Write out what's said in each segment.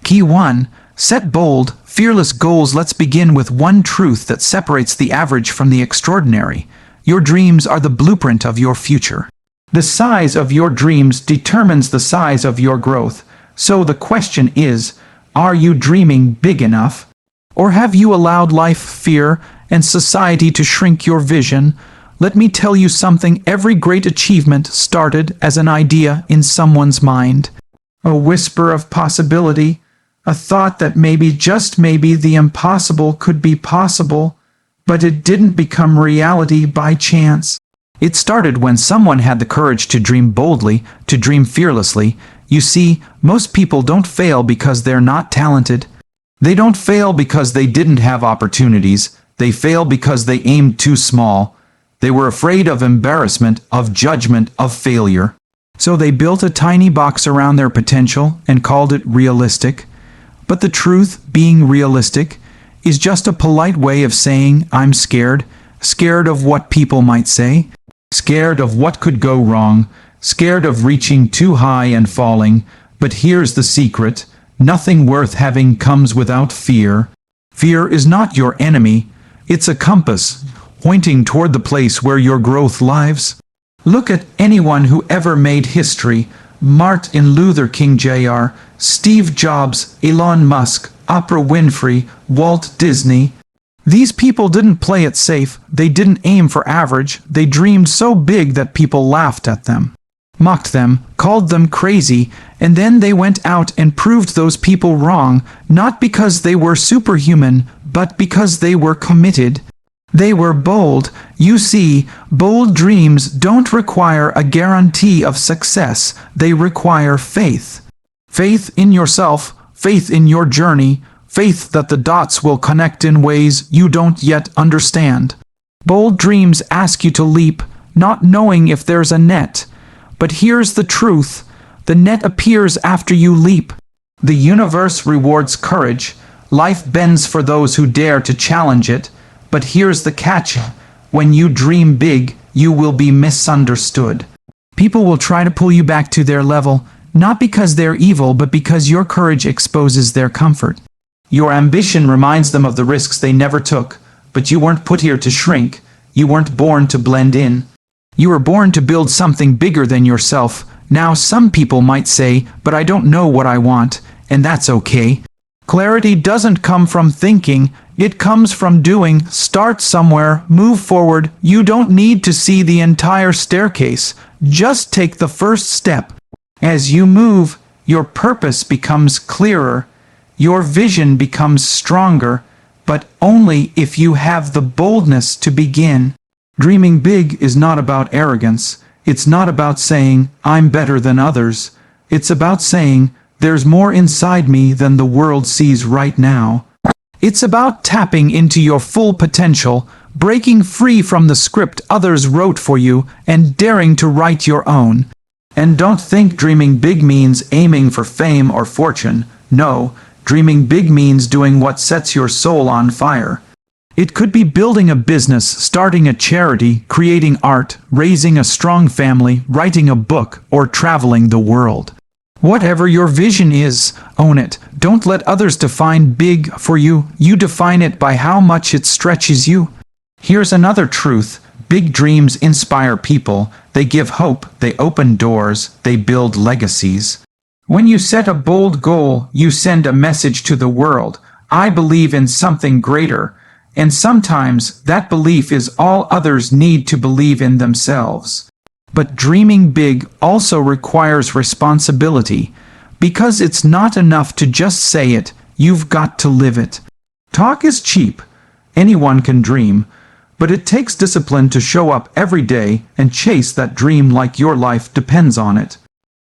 Key 1. Set bold, fearless goals. Let's begin with one truth that separates the average from the extraordinary. Your dreams are the blueprint of your future. The size of your dreams determines the size of your growth. So the question is, are you dreaming big enough? Or have you allowed life, fear, and society to shrink your vision? Let me tell you something. Every great achievement started as an idea in someone's mind. A whisper of possibility, a thought that maybe, just maybe, the impossible could be possible, but it didn't become reality by chance. It started when someone had the courage to dream boldly, to dream fearlessly. You see, most people don't fail because they're not talented. They don't fail because they didn't have opportunities. They fail because they aimed too small. They were afraid of embarrassment, of judgment, of failure. So they built a tiny box around their potential and called it realistic. But the truth, being realistic, is just a polite way of saying, I'm scared. Scared of what people might say. Scared of what could go wrong. Scared of reaching too high and falling. But here's the secret. Nothing worth having comes without fear. Fear is not your enemy. It's a compass, pointing toward the place where your growth lies. Look at anyone who ever made history. Martin Luther King Jr., Steve Jobs, Elon Musk, Oprah Winfrey, Walt Disney. These people didn't play it safe. They didn't aim for average. They dreamed so big that people laughed at them, mocked them, called them crazy, and then they went out and proved those people wrong, not because they were superhuman, but because they were committed. They were bold. You see, bold dreams don't require a guarantee of success. They require faith. Faith in yourself, faith in your journey, faith that the dots will connect in ways you don't yet understand. Bold dreams ask you to leap, not knowing if there's a net. But here's the truth. The net appears after you leap. The universe rewards courage. Life bends for those who dare to challenge it. But here's the catch. When you dream big, you will be misunderstood. People will try to pull you back to their level, not because they're evil, but because your courage exposes their comfort. Your ambition reminds them of the risks they never took, but you weren't put here to shrink. You weren't born to blend in. You were born to build something bigger than yourself. Now some people might say, but I don't know what I want, and that's okay. Clarity doesn't come from thinking, it comes from doing. Start somewhere, move forward. You don't need to see the entire staircase. Just take the first step. As you move, your purpose becomes clearer. Your vision becomes stronger, but only if you have the boldness to begin. Dreaming big is not about arrogance. It's not about saying, I'm better than others. It's about saying, there's more inside me than the world sees right now. It's about tapping into your full potential, breaking free from the script others wrote for you, and daring to write your own. And don't think dreaming big means aiming for fame or fortune. No, dreaming big means doing what sets your soul on fire. It could be building a business, starting a charity, creating art, raising a strong family, writing a book, or traveling the world. Whatever your vision is, own it. Don't let others define big for you. You define it by how much it stretches you. Here's another truth. Big dreams inspire people. They give hope. They open doors. They build legacies. When you set a bold goal, you send a message to the world. I believe in something greater. And sometimes that belief is all others need to believe in themselves. But dreaming big also requires responsibility. Because it's not enough to just say it, you've got to live it. Talk is cheap. Anyone can dream. But it takes discipline to show up every day and chase that dream like your life depends on it.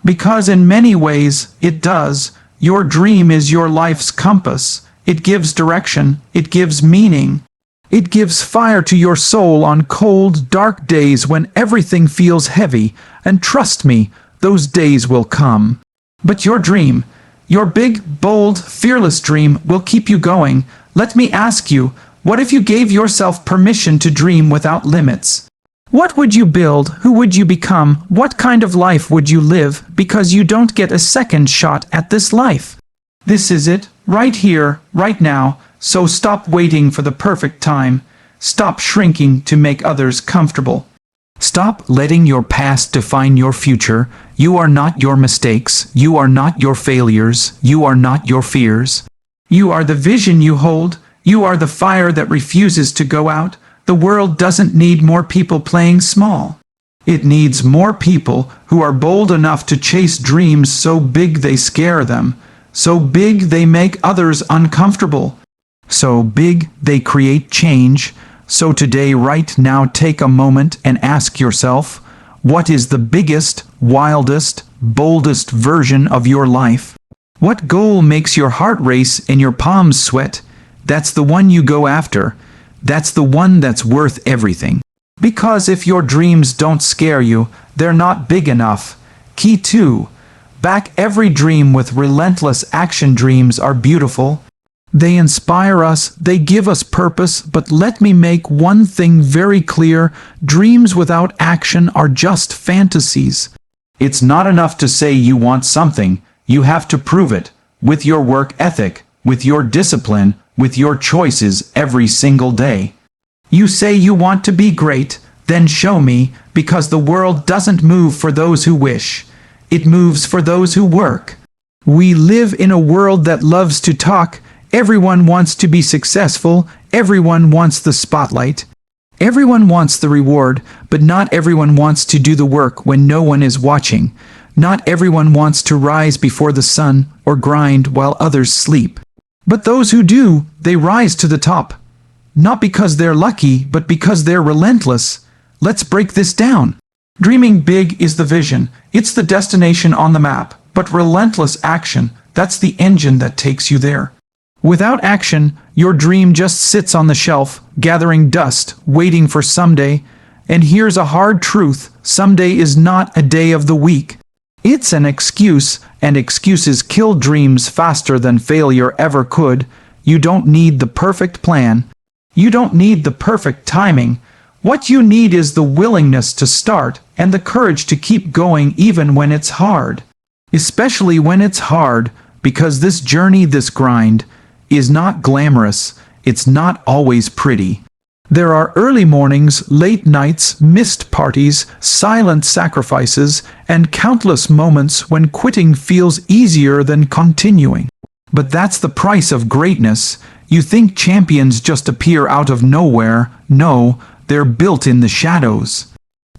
Because in many ways, it does. Your dream is your life's compass. It gives direction. It gives meaning. It gives fire to your soul on cold, dark days when everything feels heavy. And trust me, those days will come. But your dream, your big, bold, fearless dream will keep you going. Let me ask you, what if you gave yourself permission to dream without limits? What would you build? Who would you become? What kind of life would you live? Because you don't get a second shot at this life. This is it, right here, right now, so stop waiting for the perfect time. Stop shrinking to make others comfortable. Stop letting your past define your future. You are not your mistakes. You are not your failures. You are not your fears. You are the vision you hold. You are the fire that refuses to go out. The world doesn't need more people playing small. It needs more people who are bold enough to chase dreams so big they scare them, so big they make others uncomfortable, so big they create change. So today, right now, take a moment and ask yourself, what is the biggest, wildest, boldest version of your life? What goal makes your heart race and your palms sweat? That's the one you go after. That's the one that's worth everything. Because if your dreams don't scare you, they're not big enough. Key 2. Back every dream with relentless action. Dreams are beautiful. They inspire us, they give us purpose, but let me make one thing very clear. Dreams without action are just fantasies. It's not enough to say you want something. You have to prove it. With your work ethic, with your discipline, with your choices every single day. You say you want to be great, then show me, because the world doesn't move for those who wish. It moves for those who work. We live in a world that loves to talk. Everyone wants to be successful. Everyone wants the spotlight. Everyone wants the reward, but not everyone wants to do the work when no one is watching. Not everyone wants to rise before the sun or grind while others sleep. But those who do, they rise to the top. Not because they're lucky, but because they're relentless. Let's break this down. Dreaming big is the vision. It's the destination on the map. But relentless action, that's the engine that takes you there. Without action, your dream just sits on the shelf, gathering dust, waiting for someday. And here's a hard truth: someday is not a day of the week. It's an excuse, and excuses kill dreams faster than failure ever could. You don't need the perfect plan. You don't need the perfect timing. What you need is the willingness to start and the courage to keep going even when it's hard. Especially when it's hard, because this journey, this grind, is not glamorous. It's not always pretty. There are early mornings, late nights, missed parties, silent sacrifices, and countless moments when quitting feels easier than continuing. But that's the price of greatness. You think champions just appear out of nowhere. No, they're built in the shadows.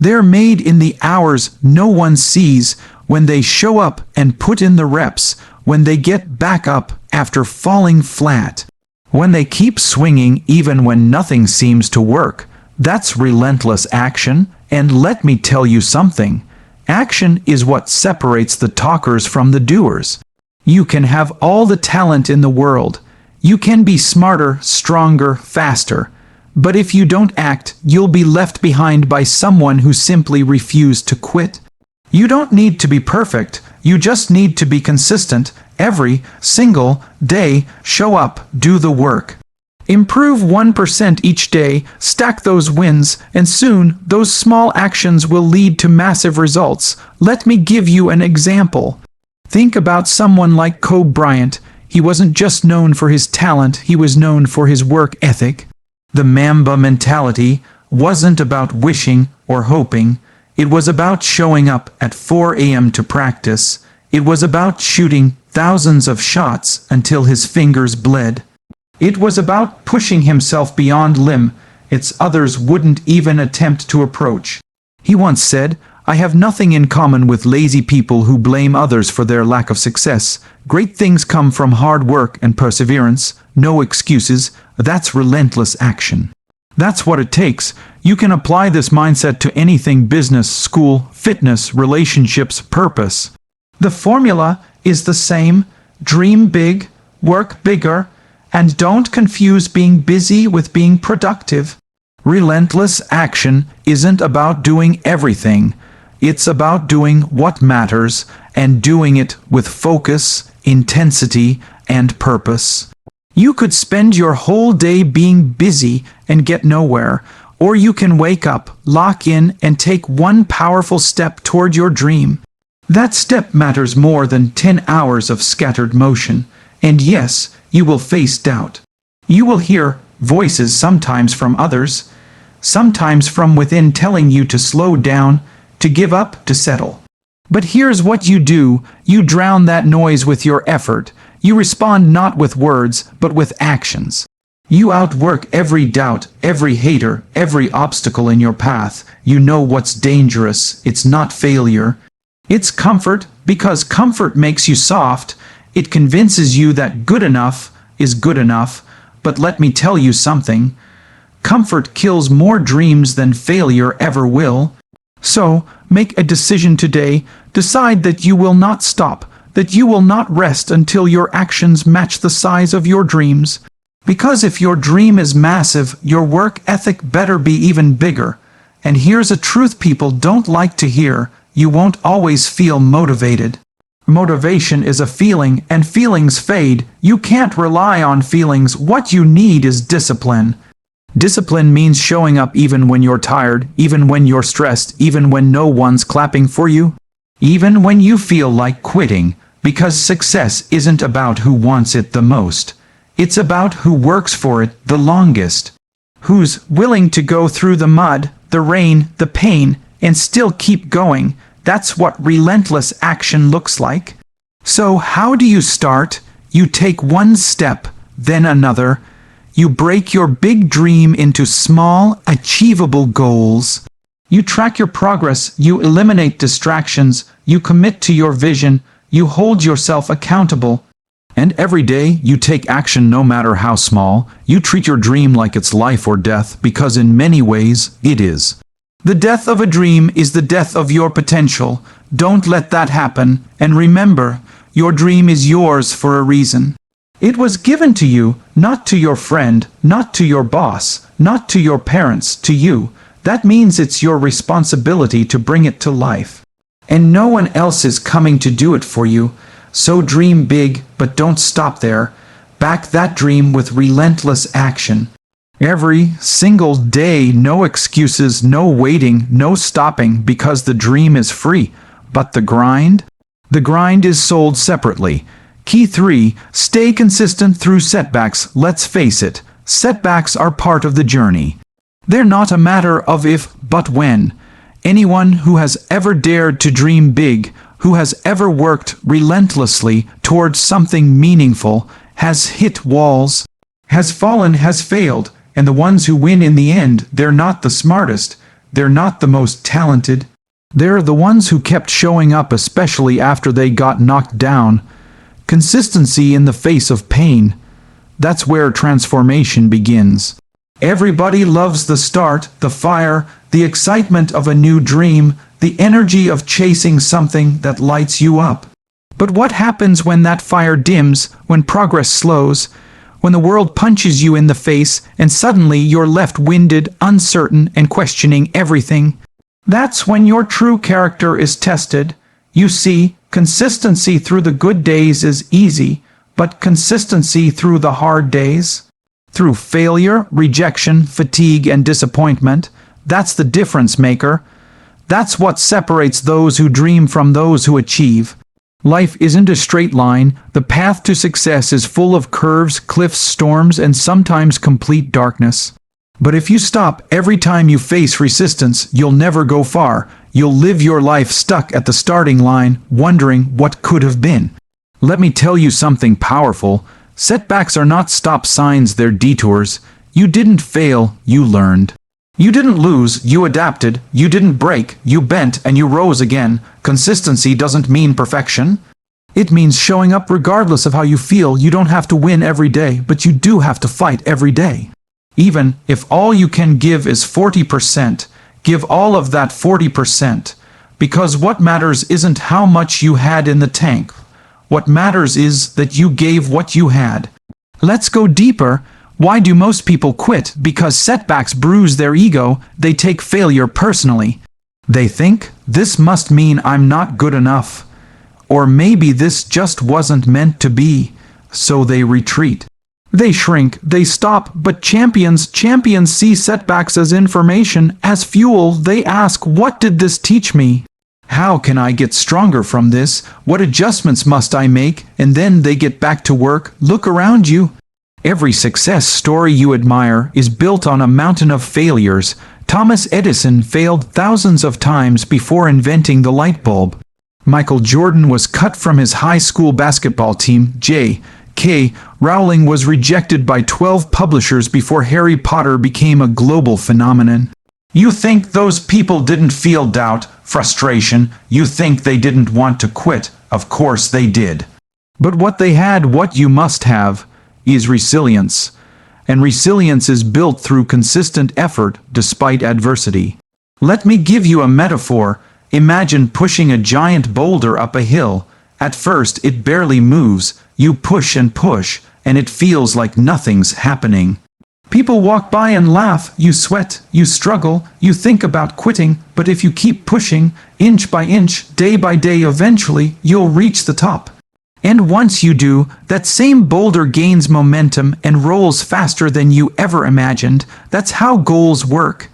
They're made in the hours no one sees, when they show up and put in the reps, when they get back up after falling flat, when they keep swinging even when nothing seems to work. That's relentless action. And let me tell you something. Action is what separates the talkers from the doers. You can have all the talent in the world. You can be smarter, stronger, faster. But if you don't act, you'll be left behind by someone who simply refused to quit. You don't need to be perfect. You just need to be consistent. Every single day, show up, do the work. Improve 1% each day, stack those wins, and soon those small actions will lead to massive results. Let me give you an example. Think about someone like Kobe Bryant. He wasn't just known for his talent, he was known for his work ethic. The Mamba mentality wasn't about wishing or hoping. It was about showing up at 4 a.m. to practice. It was about shooting thousands of shots until his fingers bled. It was about pushing himself beyond limits others wouldn't even attempt to approach. He once said, "I have nothing in common with lazy people who blame others for their lack of success. Great things come from hard work and perseverance. No excuses." That's relentless action. That's what it takes. You can apply this mindset to anything: business, school, fitness, relationships, purpose. The formula is the same. Dream big, work bigger, and don't confuse being busy with being productive. Relentless action isn't about doing everything. It's about doing what matters and doing it with focus, intensity, and purpose. You could spend your whole day being busy and get nowhere, or you can wake up, lock in, and take one powerful step toward your dream. That step matters more than 10 hours of scattered motion. And yes, you will face doubt. You will hear voices sometimes from others, sometimes from within telling you to slow down, to give up, to settle. But here's what you do: you drown that noise with your effort. You respond not with words, but with actions. You outwork every doubt, every hater, every obstacle in your path. You know what's dangerous. It's not failure. It's comfort, because comfort makes you soft. It convinces you that good enough is good enough. But let me tell you something. Comfort kills more dreams than failure ever will. So, make a decision today. Decide that you will not stop, that you will not rest until your actions match the size of your dreams. Because if your dream is massive, your work ethic better be even bigger. And here's a truth people don't like to hear: you won't always feel motivated. Motivation is a feeling, and feelings fade. You can't rely on feelings. What you need is discipline. Discipline means showing up even when you're tired, even when you're stressed, even when no one's clapping for you, even when you feel like quitting. Because success isn't about who wants it the most. It's about who works for it the longest. Who's willing to go through the mud, the rain, the pain, and still keep going. That's what relentless action looks like. So how do you start? You take one step, then another. You break your big dream into small, achievable goals. You track your progress, you eliminate distractions, you commit to your vision, you hold yourself accountable. And every day, you take action no matter how small. You treat your dream like it's life or death, because in many ways, it is. The death of a dream is the death of your potential. Don't let that happen. And remember, your dream is yours for a reason. It was given to you, not to your friend, not to your boss, not to your parents, to you. That means it's your responsibility to bring it to life. And no one else is coming to do it for you. So dream big, but don't stop there. Back that dream with relentless action. Every single day, no excuses, no waiting, no stopping, because the dream is free. But the grind? The grind is sold separately. Key 3, stay consistent through setbacks. Let's face it, setbacks are part of the journey. They're not a matter of if, but when. Anyone who has ever dared to dream big, who has ever worked relentlessly towards something meaningful, has hit walls, has fallen, has failed. And the ones who win in the end, they're not the smartest, they're not the most talented. They're the ones who kept showing up, especially after they got knocked down. Consistency in the face of pain. That's where transformation begins. Everybody loves the start, the fire, the excitement of a new dream, the energy of chasing something that lights you up. But what happens when that fire dims, when progress slows, when the world punches you in the face and suddenly you're left winded, uncertain, and questioning everything? That's when your true character is tested. You see, consistency through the good days is easy, but consistency through the hard days, through failure, rejection, fatigue, and disappointment, that's the difference maker. That's what separates those who dream from those who achieve. Life isn't a straight line. The path to success is full of curves, cliffs, storms, and sometimes complete darkness. But if you stop every time you face resistance, you'll never go far. You'll live your life stuck at the starting line, wondering what could have been. Let me tell you something powerful. Setbacks are not stop signs, they're detours. You didn't fail, you learned. You didn't lose, you adapted. You didn't break, you bent and you rose again. Consistency doesn't mean perfection. It means showing up regardless of how you feel. You don't have to win every day, but you do have to fight every day. Even if all you can give is 40%, give all of that 40%. Because what matters isn't how much you had in the tank. What matters is that you gave what you had. Let's go deeper. Why do most people quit? Because setbacks bruise their ego. They take failure personally. They think, this must mean I'm not good enough. Or maybe this just wasn't meant to be. So they retreat. They shrink, they stop, but champions see setbacks as information, as fuel. They ask, what did this teach me? How can I get stronger from this? What adjustments must I make? And then they get back to work. Look around you. Every success story you admire is built on a mountain of failures. Thomas Edison failed thousands of times before inventing the light bulb. Michael Jordan was cut from his high school basketball team. J.K. Rowling was rejected by 12 publishers before Harry Potter became a global phenomenon. You think those people didn't feel doubt, frustration? You think they didn't want to quit? Of course they did. But what they had, what you must have, is resilience. And resilience is built through consistent effort despite adversity. Let me give you a metaphor. Imagine pushing a giant boulder up a hill. At first it barely moves. You push, and it feels like nothing's happening. People walk by and laugh. You sweat, you struggle, you think about quitting, but if you keep pushing, inch by inch, day by day, eventually you'll reach the top. And once you do, that same boulder gains momentum and rolls faster than you ever imagined. That's how goals work.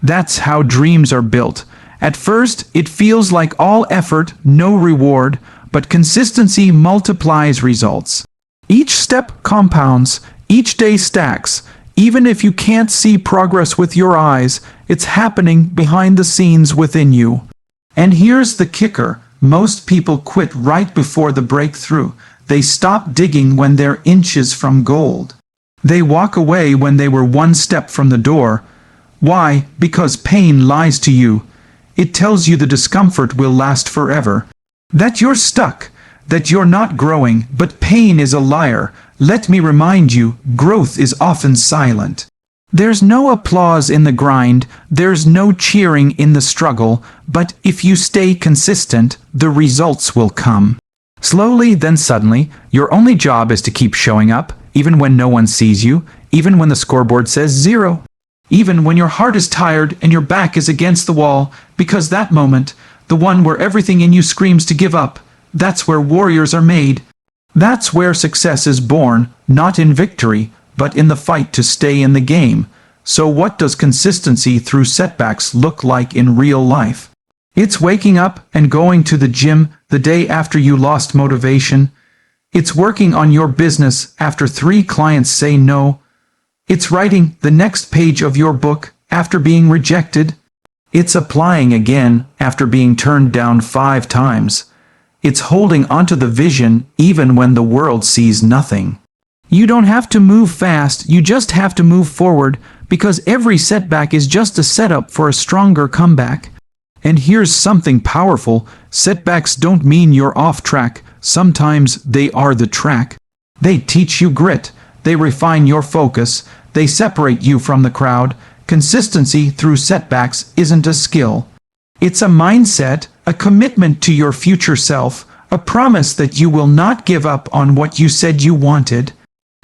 That's how dreams are built. At first, it feels like all effort, no reward, but consistency multiplies results. Each step compounds, each day stacks. Even if you can't see progress with your eyes, it's happening behind the scenes within you. And here's the kicker. Most people quit right before the breakthrough. They stop digging when they're inches from gold. They walk away when they were one step from the door. Why? Because pain lies to you. It tells you the discomfort will last forever. That you're stuck. That you're not growing. But pain is a liar. Let me remind you, growth is often silent. There's no applause in the grind, there's no cheering in the struggle, but if you stay consistent, the results will come. Slowly, then suddenly, your only job is to keep showing up, even when no one sees you, even when the scoreboard says 0. Even when your heart is tired and your back is against the wall, because that moment, the one where everything in you screams to give up, that's where warriors are made. That's where success is born, not in victory, but in the fight to stay in the game. So what does consistency through setbacks look like in real life? It's waking up and going to the gym the day after you lost motivation. It's working on your business after 3 clients say no. It's writing the next page of your book after being rejected. It's applying again after being turned down 5 times. It's holding onto the vision even when the world sees nothing. You don't have to move fast, you just have to move forward, because every setback is just a setup for a stronger comeback. And here's something powerful. Setbacks don't mean you're off track. Sometimes they are the track. They teach you grit. They refine your focus. They separate you from the crowd. Consistency through setbacks isn't a skill. It's a mindset, a commitment to your future self, a promise that you will not give up on what you said you wanted.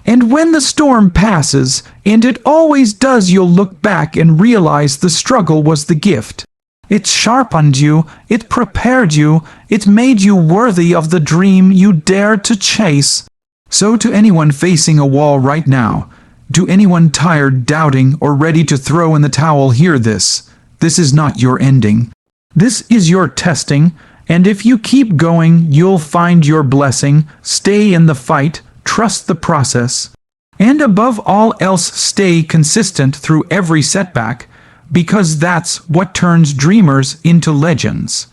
And when the storm passes, and it always does, you'll look back and realize the struggle was the gift. It sharpened you, it prepared you, it made you worthy of the dream you dared to chase. So to anyone facing a wall right now, to anyone tired, doubting, or ready to throw in the towel, hear this. This is not your ending. This is your testing, and if you keep going, you'll find your blessing. Stay in the fight, trust the process. And above all else, stay consistent through every setback, because that's what turns dreamers into legends.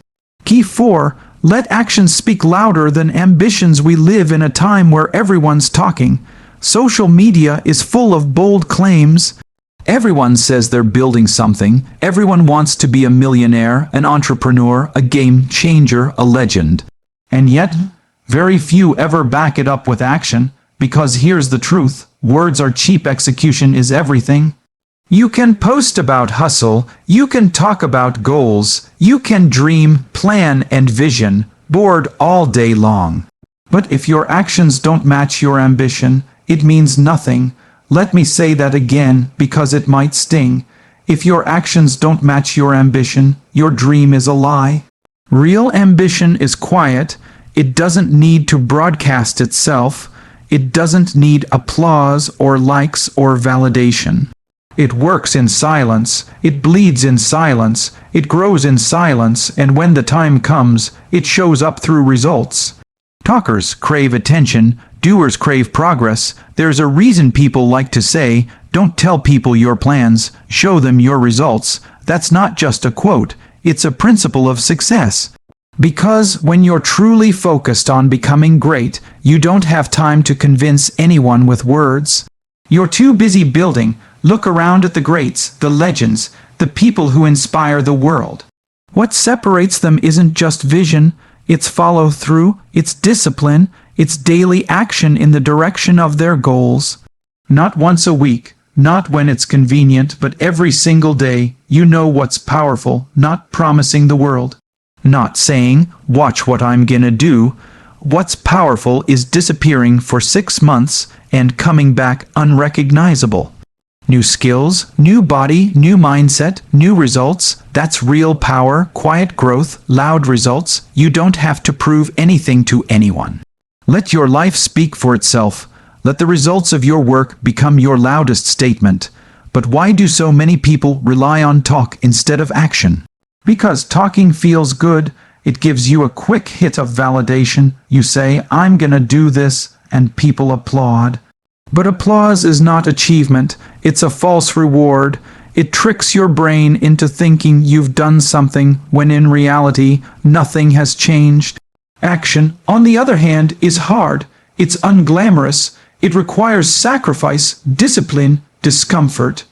Key 4. Let actions speak louder than ambitions. We live in a time where everyone's talking. Social media is full of bold claims. Everyone says they're building something. Everyone wants to be a millionaire, an entrepreneur, a game changer, a legend. And yet, very few ever back it up with action, because here's the truth. Words are cheap, execution is everything. You can post about hustle, you can talk about goals, you can dream, plan, and vision, bored all day long. But if your actions don't match your ambition, it means nothing. Let me say that again, because it might sting. If your actions don't match your ambition, your dream is a lie. Real ambition is quiet. It doesn't need to broadcast itself. It doesn't need applause or likes or validation. It works in silence, it bleeds in silence, it grows in silence, and when the time comes, it shows up through results. Talkers crave attention, doers crave progress. There's a reason people like to say, "Don't tell people your plans, show them your results." That's not just a quote, it's a principle of success. Because when you're truly focused on becoming great, you don't have time to convince anyone with words. You're too busy building. Look around at the greats, the legends, the people who inspire the world. What separates them isn't just vision, it's follow-through, it's discipline, it's daily action in the direction of their goals. Not once a week, not when it's convenient, but every single day. You know what's powerful, not promising the world. Not saying, "Watch what I'm gonna do." What's powerful is disappearing for 6 months and coming back unrecognizable. New skills, new body, new mindset, new results. That's real power, quiet growth, loud results. You don't have to prove anything to anyone. Let your life speak for itself. Let the results of your work become your loudest statement. But why do so many people rely on talk instead of action? Because talking feels good. It gives you a quick hit of validation. You say, "I'm gonna do this," and people applaud. But applause is not achievement. It's a false reward. It tricks your brain into thinking you've done something when in reality, nothing has changed. Action, on the other hand, is hard. It's unglamorous. It requires sacrifice, discipline, discomfort.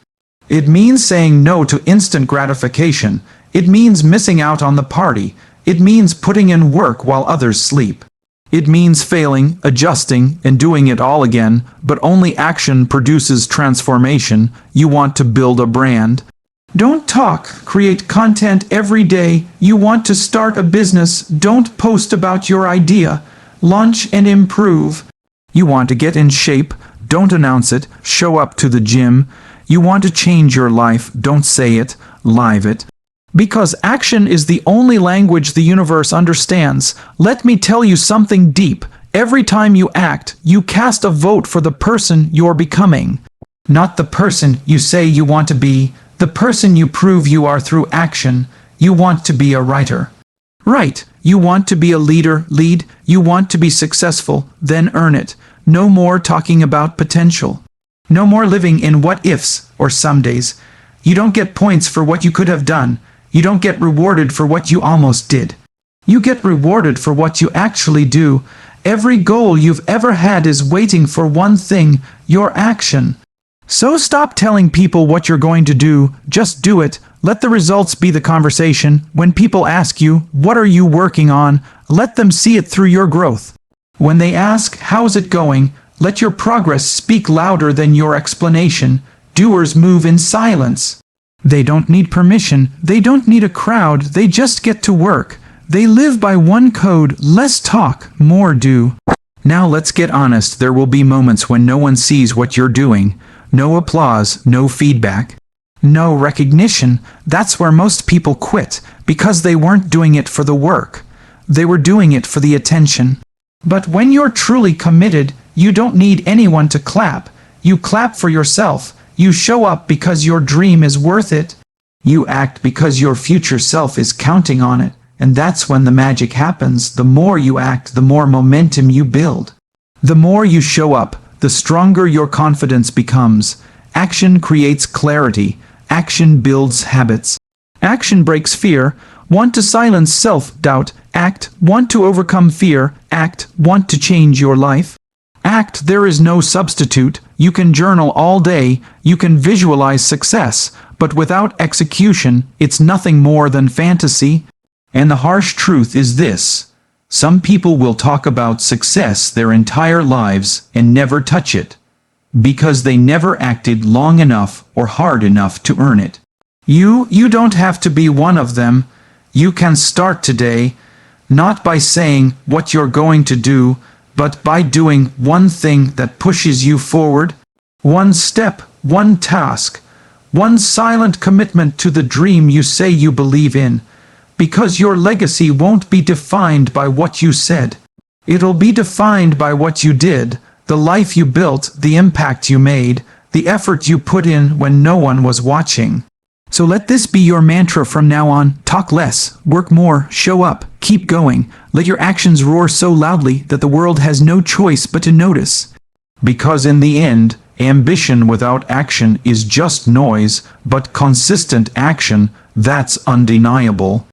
It means saying no to instant gratification. It means missing out on the party. It means putting in work while others sleep. It means failing, adjusting, and doing it all again, but only action produces transformation. You want to build a brand. Don't talk, create content every day. You want to start a business, don't post about your idea. Launch and improve. You want to get in shape, don't announce it, show up to the gym. You want to change your life, don't say it, live it. Because action is the only language the universe understands. Let me tell you something deep. Every time you act, you cast a vote for the person you're becoming. Not the person you say you want to be, the person you prove you are through action. You want to be a writer. Write. You want to be a leader, lead. You want to be successful, then earn it. No more talking about potential. No more living in what-ifs or somedays. You don't get points for what you could have done. You don't get rewarded for what you almost did. You get rewarded for what you actually do. Every goal you've ever had is waiting for one thing, your action. So stop telling people what you're going to do, just do it. Let the results be the conversation. When people ask you, "What are you working on?" let them see it through your growth. When they ask, "How's it going?" let your progress speak louder than your explanation. Doers move in silence. They don't need permission, they don't need a crowd, they just get to work. They live by one code, less talk, more do. Now let's get honest, there will be moments when no one sees what you're doing. No applause, no feedback, no recognition. That's where most people quit, because they weren't doing it for the work. They were doing it for the attention. But when you're truly committed, you don't need anyone to clap. You clap for yourself. You show up because your dream is worth it. You act because your future self is counting on it. And that's when the magic happens. The more you act, the more momentum you build. The more you show up, the stronger your confidence becomes. Action creates clarity. Action builds habits. Action breaks fear. Want to silence self-doubt? Act. Want to overcome fear? Act. Want to change your life? Act. There is no substitute. You can journal all day, you can visualize success, but without execution, it's nothing more than fantasy. And the harsh truth is this: some people will talk about success their entire lives and never touch it, because they never acted long enough or hard enough to earn it. You don't have to be one of them. You can start today, not by saying what you're going to do, but by doing one thing that pushes you forward. One step, one task, one silent commitment to the dream you say you believe in. Because your legacy won't be defined by what you said. It'll be defined by what you did, the life you built, the impact you made. the effort you put in when no one was watching. So let this be your mantra from now on: talk less, work more, show up, keep going, let your actions roar so loudly that the world has no choice but to notice. Because in the end, ambition without action is just noise, but consistent action, that's undeniable.